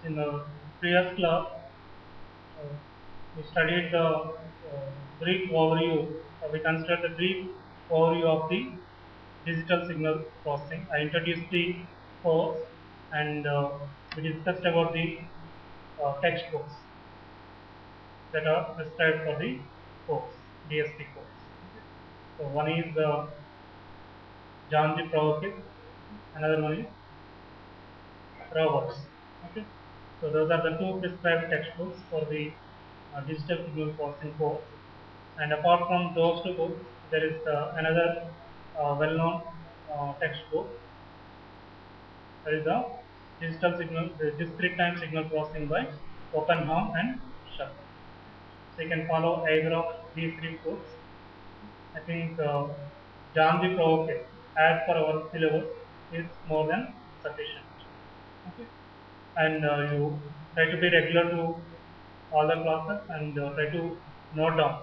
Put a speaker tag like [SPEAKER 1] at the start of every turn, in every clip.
[SPEAKER 1] In the previous class, we studied the brief overview. We considered the brief overview of the digital signal processing. I introduced the course and we discussed about the textbooks that are prescribed for the course, DSP course. So one is John G. Provost, another one is Roberts. Okay. So those are the two prescribed textbooks for the digital signal processing course. And apart from those two books, there is another well-known textbook. That is the the discrete time signal processing by Oppenheim and Schachter. So you can follow either of these three books. I think John the Provost as per our syllabus is more than sufficient. Okay. And you try to be regular to all the classes and try to note down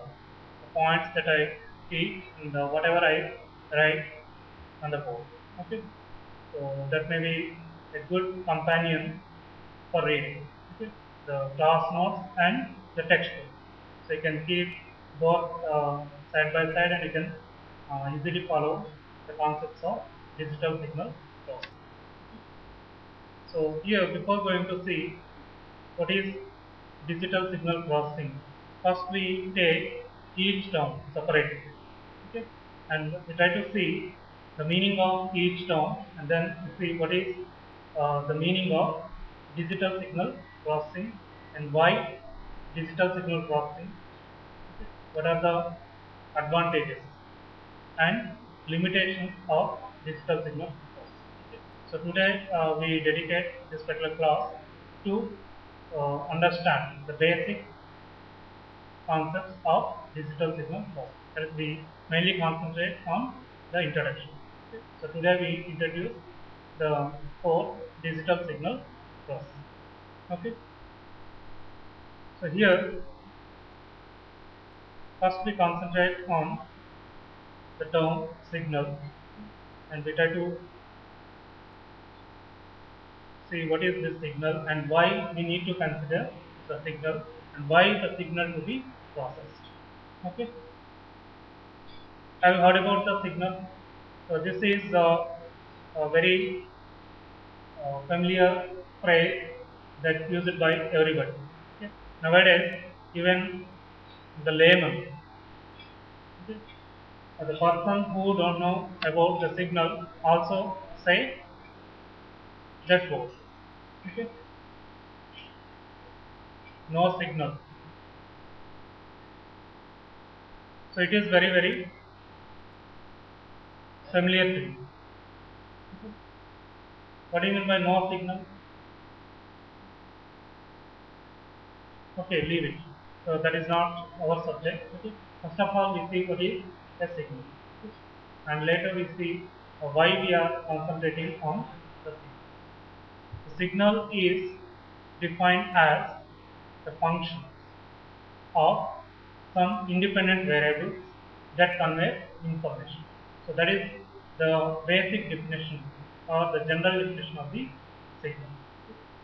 [SPEAKER 1] the points that I teach and whatever I write on the board. Okay, so that may be a good companion for reading. Okay, the class notes and the textbook. So you can keep both side by side and you can easily follow the concepts of digital signal processing. So here, before going to see what is digital signal processing, first we take each term separately, okay, and we try to see the meaning of each term, and then we see what is the meaning of digital signal processing and why digital signal processing. Okay. What are the advantages and limitations of digital signal processing? So today we dedicate this particular class to understand the basic concepts of digital signal processing. That is, we mainly concentrate on the introduction. Okay. So today we introduce the core digital signal processing. Okay. So here, first we concentrate on the term signal, and we try to see what is this signal and why we need to consider the signal and why the signal to be processed. Okay. Have you heard about the signal? So this is a very familiar phrase that used by everybody. Okay. Nowadays, even the layman, okay, the person who don't know about the signal also say that word. Okay. No signal. So it is very familiar to you. What do you mean by no signal? Okay, leave it. So that is not our subject. Okay. First of all, we see what is a signal, and later we see why we are concentrating on the signal. The signal is defined as the function of some independent variables that convey information. So that is the basic definition or the general definition of the signal.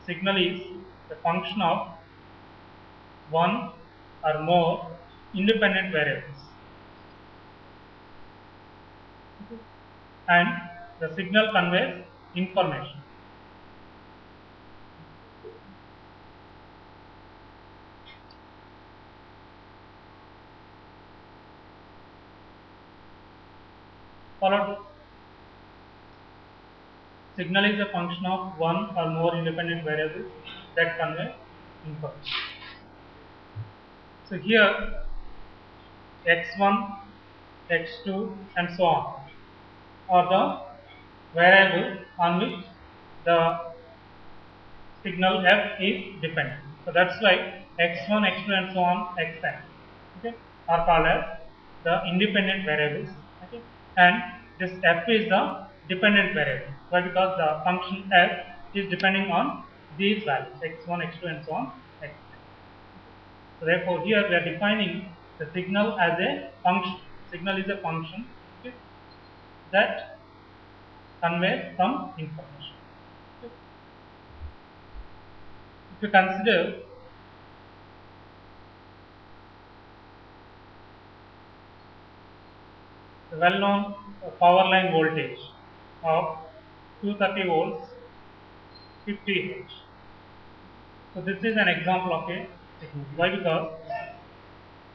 [SPEAKER 1] Signal is the function of one or more independent variables, and the signal conveys information. Followed, signal is a function of one or more independent variables that convey information. So here x1, x2 and so on are the variables on which the signal f is dependent. So that's why x1, x2 and so on xn, okay, are called as the independent variables, okay, and this f is the dependent variable. Why? Because the function f is depending on these values x1, x2 and so on xn. So therefore here we are defining the signal as a function. Signal is a function, okay, that conveys some information. Okay. you consider the well-known power line voltage of 230 volts 50 Hz. So this is an example of a signal. Why? Because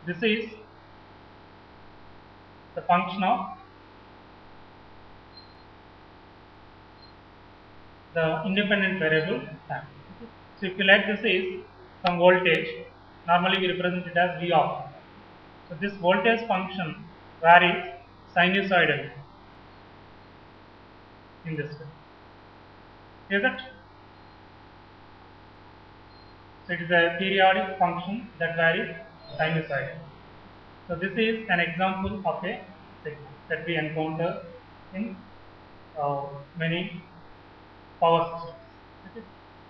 [SPEAKER 1] this is the function of the independent variable time. So if you let this is some voltage, normally we represent it as V of. So this voltage function varies sinusoidally in this way. Is it? So it is a periodic function that varies sinusoidally. So this is an example of a signal that we encounter in many power systems. Okay.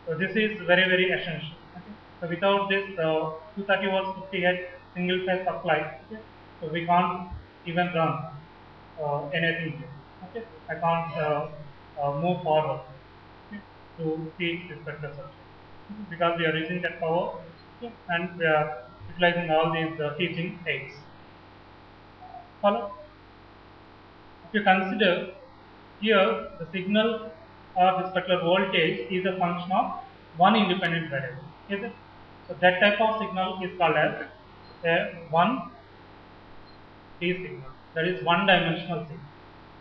[SPEAKER 1] So this is very essential. Okay. So without this 230 volts 50 Hz single phase supply, okay, so we can't even run anything here. Okay. I can't move forward, okay, to feed this particular circuit, because we are using that power, okay, and we are utilizing all these teaching aids. Follow? If you consider here the signal or this particular voltage is a function of one independent variable. Is it? So that type of signal is called as a 1D signal. That is one dimensional signal.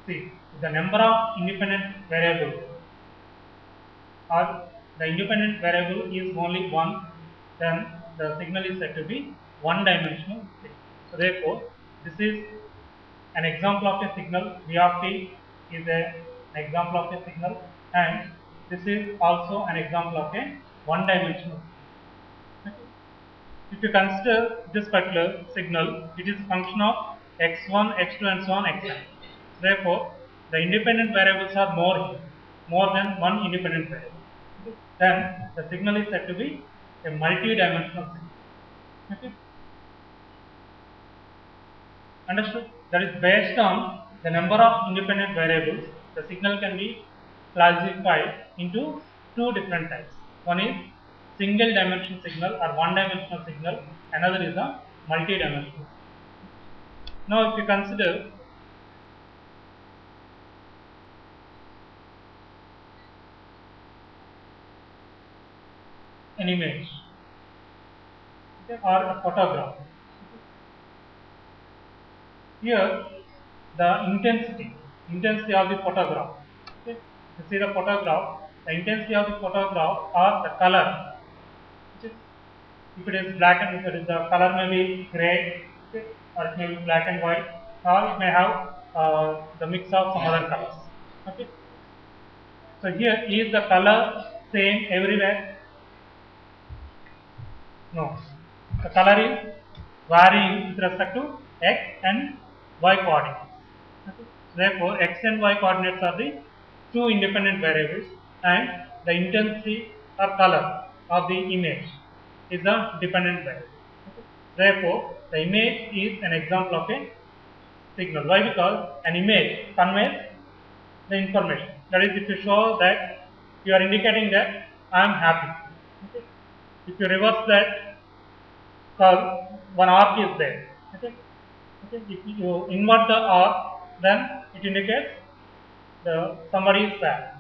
[SPEAKER 1] See, if the number of independent variables or the independent variable is only one, then the signal is said to be one dimensional signal. So therefore, this is an example of a signal. V of t is an example of a signal, and this is also an example of a one dimensional signal. Okay. If you consider this particular signal, it is a function of x1, x2 and so on xn. Therefore, the independent variables are more than one independent variable. Okay. Then the signal is said to be a multi-dimensional signal. Okay. Understood? That is based on the number of independent variables, the signal can be classified into two different types. One is single dimensional signal or one dimensional signal, another is a multi-dimensional. Now if you consider an image, okay, or a photograph, here the intensity of the photograph, okay, you see the photograph, the intensity of the photograph or the color, which is, if it is black and white, the color may be gray, okay, or it may be black and white, or it may have the mix of some other colors. Okay. So here is the color same everywhere? No. The color is varying with respect to x and y coordinates. Okay. Therefore, x and y coordinates are the two independent variables, and the intensity or color of the image is a dependent variable. Okay. Therefore, the image is an example of a signal. Why? Because an image conveys the information. That is, if you show that you are indicating that I am happy. Okay. If you reverse that, because one arc is there. Okay. Okay. If you invert the arc, then it indicates the somebody is sad.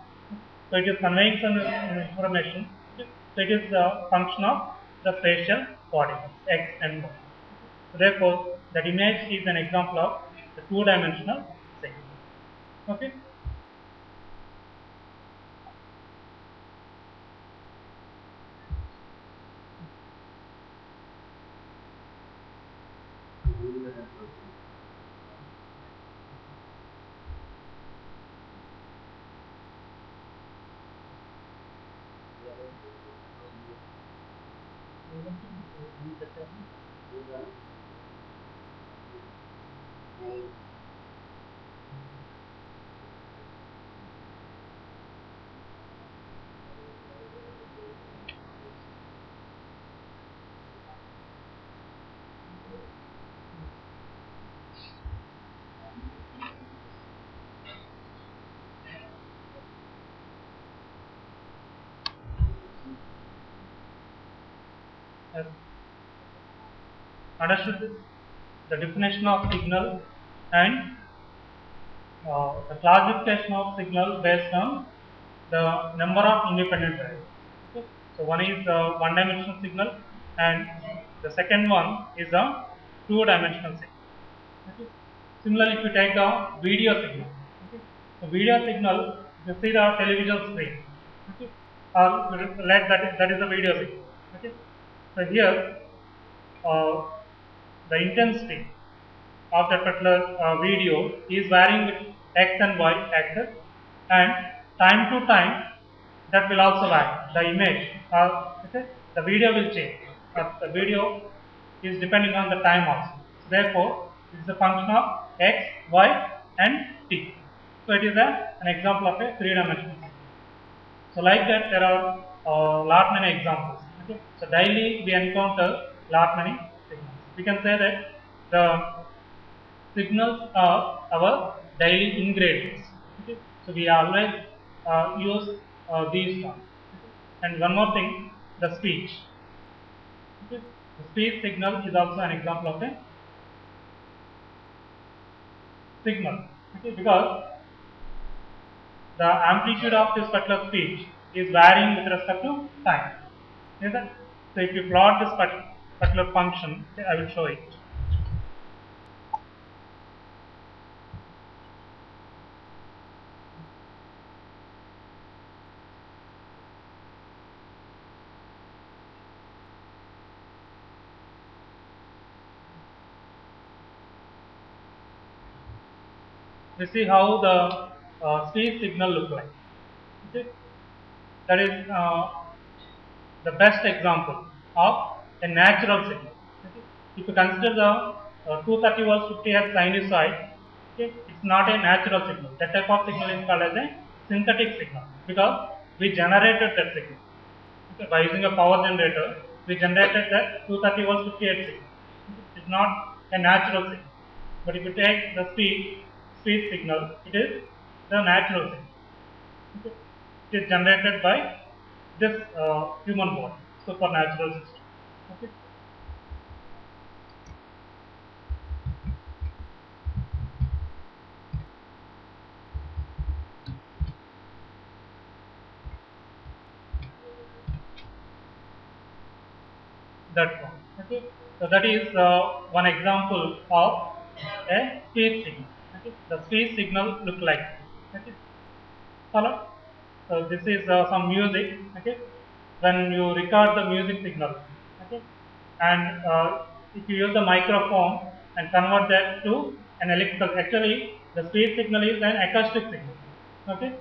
[SPEAKER 1] So it is conveying some information. Okay. So it is the function of the spatial coordinates x and y. So therefore, that image is an example of the two-dimensional signal. Okay. Uh, Understood this? The definition of signal and the classification of signal based on the number of independent variables. Okay. So one is one-dimensional signal, and the second one is a two-dimensional signal. Okay. Similarly, if you take a video signal, okay. So video signal, you see the television screen, okay. Let that is the video signal. Okay. So here, uh, the intensity of that particular video is varying with x and y axis, and time to time that will also vary. The image okay, the video will change. The video is depending on the time also. So therefore, it is a function of x, y, and t. So it is an example of a three-dimensional system. So like that, there are lot many examples. Okay? So daily we encounter lot many signals. We can say that the signals are our daily ingredients. Okay? So we always use these terms. Okay? And one more thing, the speech. Okay? The speech signal is also an example of a signal. Okay? Because the amplitude of this particular speech is varying with respect to time. Is that? So if you plot this particular function, okay, I will show it. We see how the speech signal look like. Okay? That is the best example of a natural signal. Okay? If you consider the 230 volts 50 Hz sinusoid, okay, it's not a natural signal. That type of signal is called as a synthetic signal because we generated that signal. Okay? By using a power generator, we generated that 230 volts 50 Hz signal. Okay? It's not a natural signal. But if you take the speed signal, it is the natural signal. Okay? It is generated by this human body, supernatural system. Okay? That one. Okay? So that is one example of a speech signal. Okay? The speech signal look like this. Okay? Follow? So this is some music. Okay? When you record the music signal, okay, and if you use the microphone and convert that to an electrical, actually the speech signal is an acoustic signal. Okay?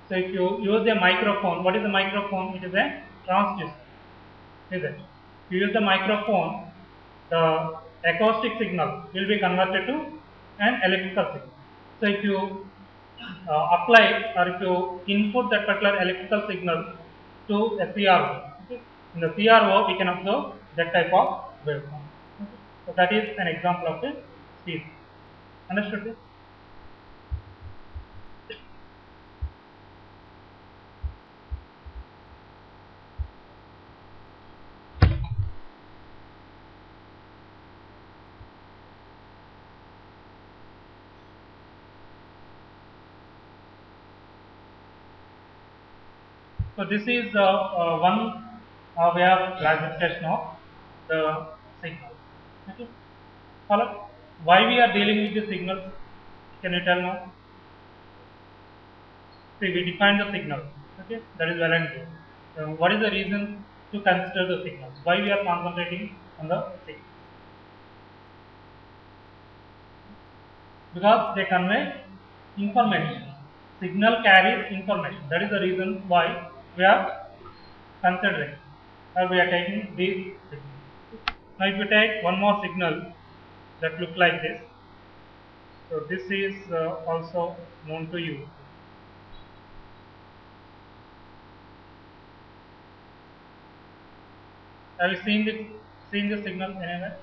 [SPEAKER 1] So if you use a microphone, what is a microphone? It is a transducer. Is it? If you use the microphone, the acoustic signal will be converted to an electrical signal. So if you apply or if you input that particular electrical signal to a CRO, okay, in the CRO we can observe that type of waveform. Okay. So that is an example of a speech. Understood this? So this is one way of classification of the signal. Okay. Follow? Why we are dealing with the signals? Can you tell now? See, we define the signal. Okay, that is well and good. What is the reason to consider the signals? Why we are concentrating on the signals? Because they convey information. Signal carries information. That is the reason why we are considering or we are taking these signals. Now, if you take one more signal that look like this, so this is also known to you. Have you seen the signal anywhere?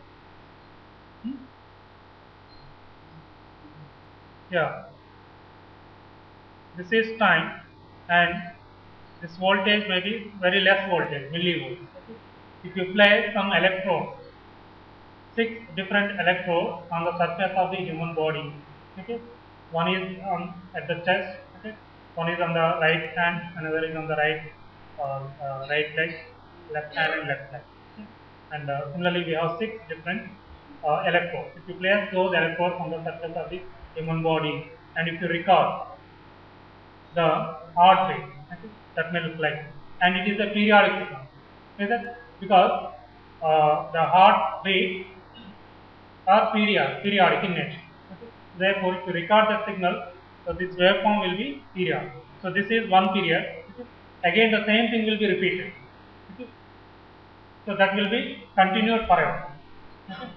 [SPEAKER 1] Yeah. This is time, and this voltage may be very less voltage, millivolts. Okay? if you place some electrodes, 6 different electrodes on the surface of the human body. Okay, one is at the chest. Okay, one is on the right hand, another is on the right leg, left hand and left leg. Okay? And similarly, we have 6 different electrodes. If you place those electrodes on the surface of the human body, and if you record the heart rate, okay, that may look like, and it is a periodic signal. Is it? Because the heart rate are periodic in nature. Okay. Therefore, if you record the signal, so this waveform will be periodic. So this is one period. Okay. Again, the same thing will be repeated. Okay. So that will be continued forever. Okay.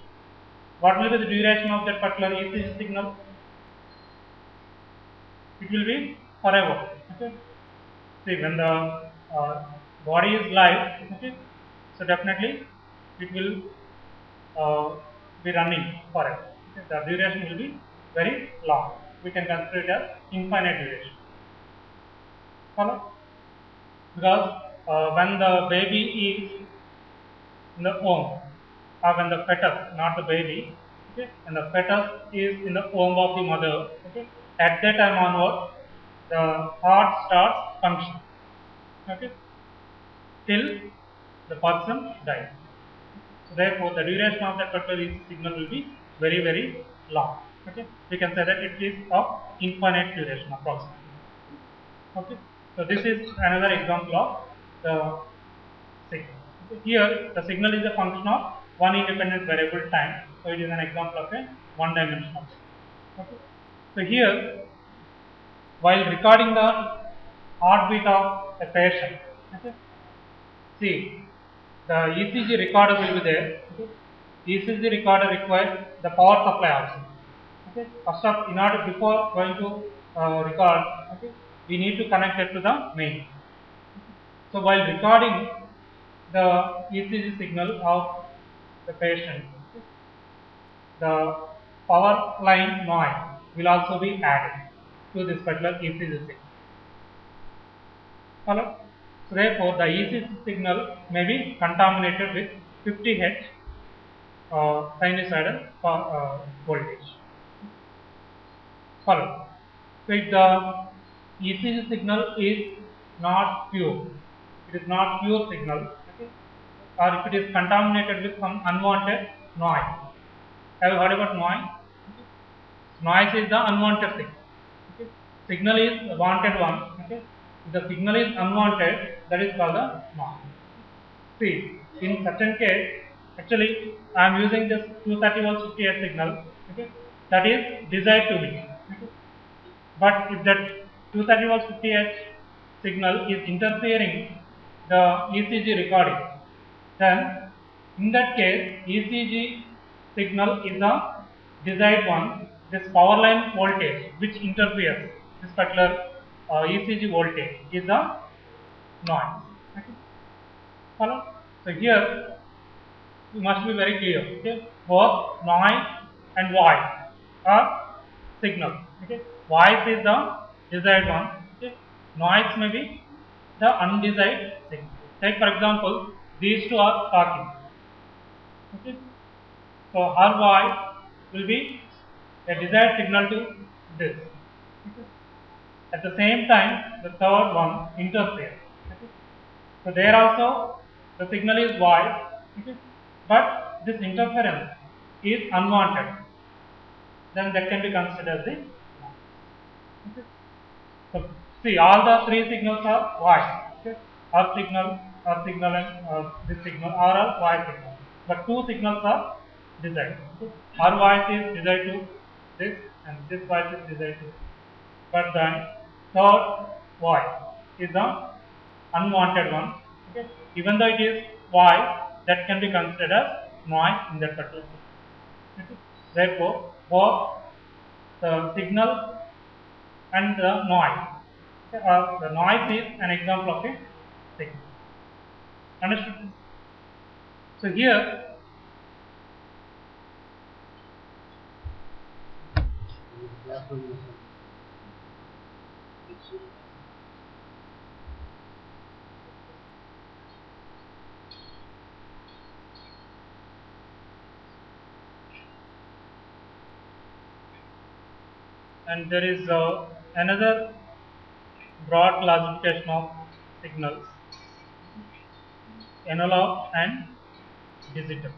[SPEAKER 1] What will be the duration of that particular ECG signal? It will be forever. Okay. See, when the body is live, okay, so definitely it will be running forever. Okay. The duration will be very long. We can consider it as infinite duration. Follow? Because when the baby is in the womb, or when the fetus, not the baby, okay, when the fetus is in the womb of the mother, okay, at that time onward, the heart starts functioning, okay, till the person dies. So therefore, the duration of that particular signal will be very, very long. Okay, we can say that it is of infinite duration approximately. Okay, so this is another example of the signal. Okay. Here, the signal is a function of one independent variable time. So it is an example of a one-dimensional signal. Okay. So here, while recording the heartbeat of a patient, okay, see, the ECG recorder will be there. Okay. ECG recorder requires the power supply also. Okay. First of, in order before going to record, okay, we need to connect it to the main. So while recording the ECG signal of the patient, okay, the power line noise will also be added to this particular ECG signal. Hello? So therefore, the ECG signal may be contaminated with 50 Hz sinusoidal voltage. Follow. So if the ECG signal is not pure, it is not pure signal, okay, or if it is contaminated with some unwanted noise. Have you heard about noise? Noise is the unwanted thing. Okay. Signal is the wanted one. Okay. If the signal is unwanted, that is called the noise. See, in certain case, actually, I am using this 230 volts 50 Hz signal. Okay, that is desired to be. Okay. But if that 230 volts 50 Hz signal is interfering the ECG recording, then in that case, ECG signal is the desired one. This power line voltage which interferes this particular ECG voltage is the noise. Okay. Follow? So here you must be very clear. Okay, both noise and voice are signals. Okay, voice is the desired one. Okay, noise may be the undesired signal. Take for example, these two are talking. Okay, so her voice will be a desired signal to this. Okay. At the same time, the third one interferes. Okay. So there also the signal is voice, okay, but this interference is unwanted. Then that can be considered as the noise. Okay. So see, all the three signals are voice. Okay. Earth signal, and this signal are all voice signals. But two signals are desired. Okay. Our voice is desired to this, and this voice is desired to this. But then third voice is the unwanted one. Okay. Even though it is voice, that can be considered as noise in that particular case. Okay. Therefore, both the signal and the noise. Okay. The noise is an example of a signal. Understood? So here, and there is another broad classification of signals: analog and digital.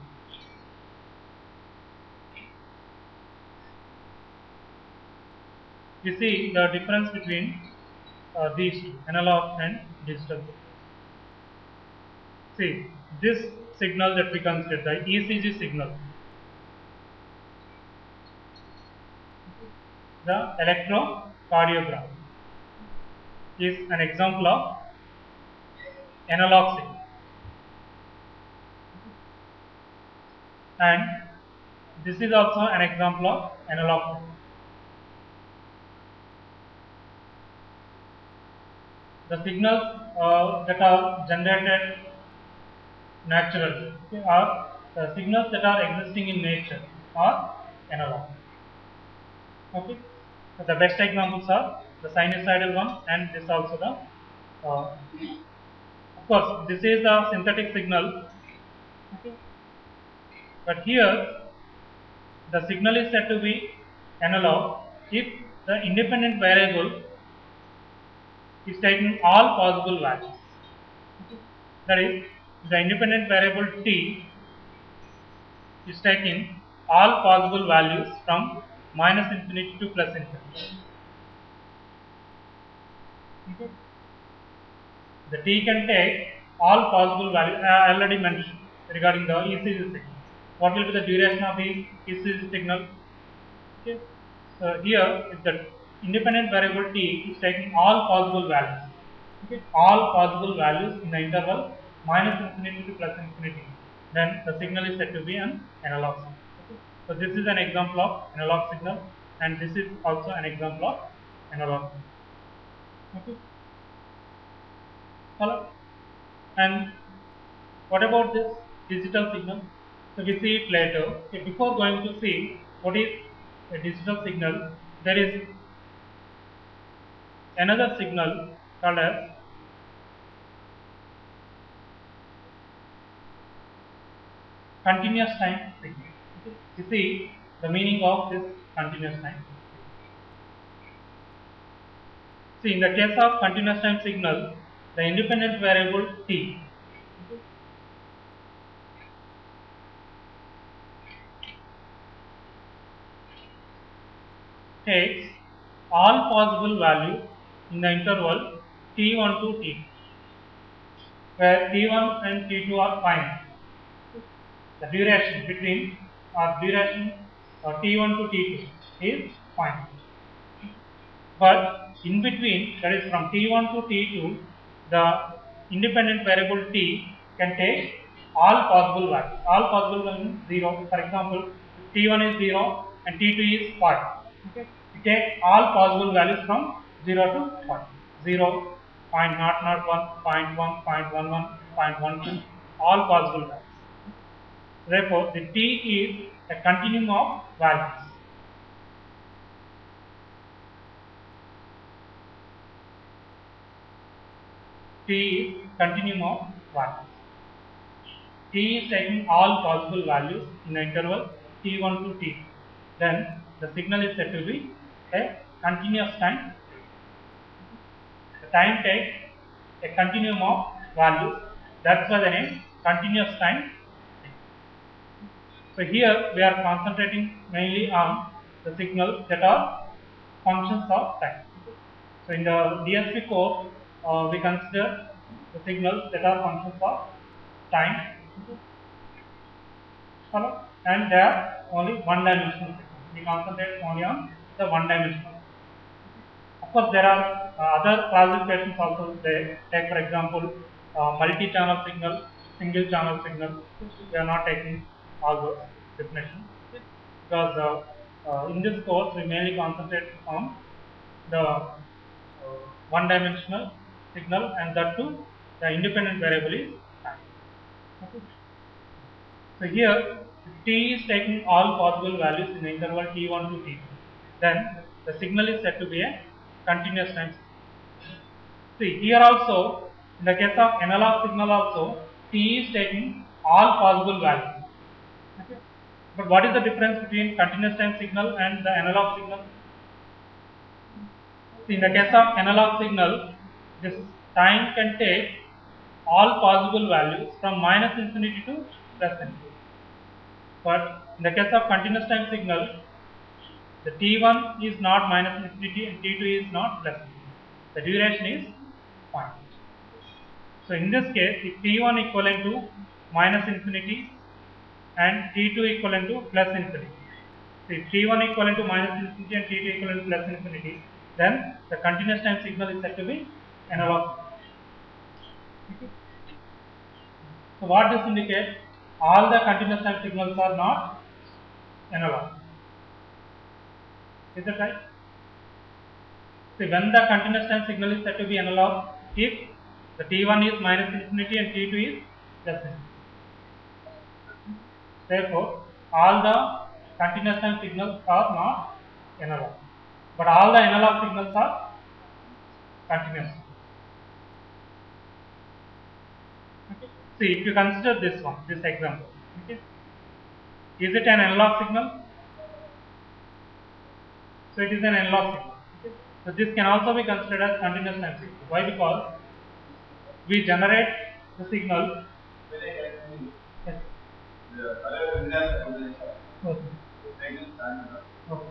[SPEAKER 1] You see the difference between these two, analog and digital. See, this signal that we consider, the ECG signal, the electrocardiogram, is an example of analog signal. And this is also an example of analog signal. The signals that are generated naturally, okay, are the signals that are existing in nature are analog. Okay, so the best examples are the sinusoidal one, and this also the of course this is the synthetic signal. Okay, but here the signal is said to be analog if the independent variable is taking all possible values. Okay. That is, the independent variable t is taking all possible values from minus infinity to plus infinity. Okay. The t can take all possible values. I already mentioned regarding the ECG signal. What will be the duration of the ECG signal? Okay. So here, if the independent variable t is taking all possible values, okay, all possible values in the interval minus infinity to plus infinity, then the signal is said to be an analog signal. Okay. So this is an example of analog signal, and this is also an example of analog signal. Okay. Hello. And what about this digital signal? So we see it later. Okay. Before going to see what is a digital signal, there is another signal called as continuous time signal. Okay. You see the meaning of this continuous time. See, in the case of continuous time signal, the independent variable t, okay, takes all possible values in the interval t1 to t2, where t1 and t2 are finite. The duration between t1 to t2 is finite. But in between, that is from t1 to t2, the independent variable t can take all possible values. All possible values 0. For example, t1 is 0 and t2 is 5. Okay. We take all possible values from 0 to 5. 0, 0.001, 0.1, 0.11, 0.12, all possible values. Therefore, the t is a continuum of values. T is continuum of values. T is taking all possible values in the interval t1 to t2. Then the signal is said to be a continuous time. The time takes a continuum of values. That's why the name continuous time. So here we are concentrating mainly on the signals that are functions of time. So in the DSP course, we consider the signals that are functions of time. Hello? And they are only one-dimensional signals. We concentrate only on the one-dimensional. Of course, there are other classifications also. They take, for example, multi-channel signal, single-channel signal. We are not taking all those definitions because in this course we mainly concentrate on the one-dimensional signal, and that too the independent variable is time. Okay. So here t is taking all possible values in the interval t1 to t2. Then the signal is said to be a continuous time signal. See, here also, in the case of analog signal also, t is taking all possible values. Okay. But what is the difference between continuous time signal and the analog signal? In the case of analog signal, this time can take all possible values from minus infinity to plus infinity. But in the case of continuous time signal, the t1 is not minus infinity and t2 is not plus infinity. The duration is point. So in this case, if t1 equivalent to minus infinity and t2 equivalent to plus infinity. So if t1 equivalent to minus infinity and t2 equivalent to plus infinity, then the continuous time signal is said to be analog. Okay. So what this indicates, all the continuous time signals are not analog. Is that right? So when the continuous time signal is said to be analog, if the t1 is minus infinity and t2 is plus infinity. Therefore, all the continuous time signals are not analog, but all the analog signals are continuous. Okay. See, if you consider this one, this example, okay, is it an analog signal? So it is an analog signal. Okay. So this can also be considered as continuous time signal. Why? Because we generate the signal. Yes. Okay. Okay.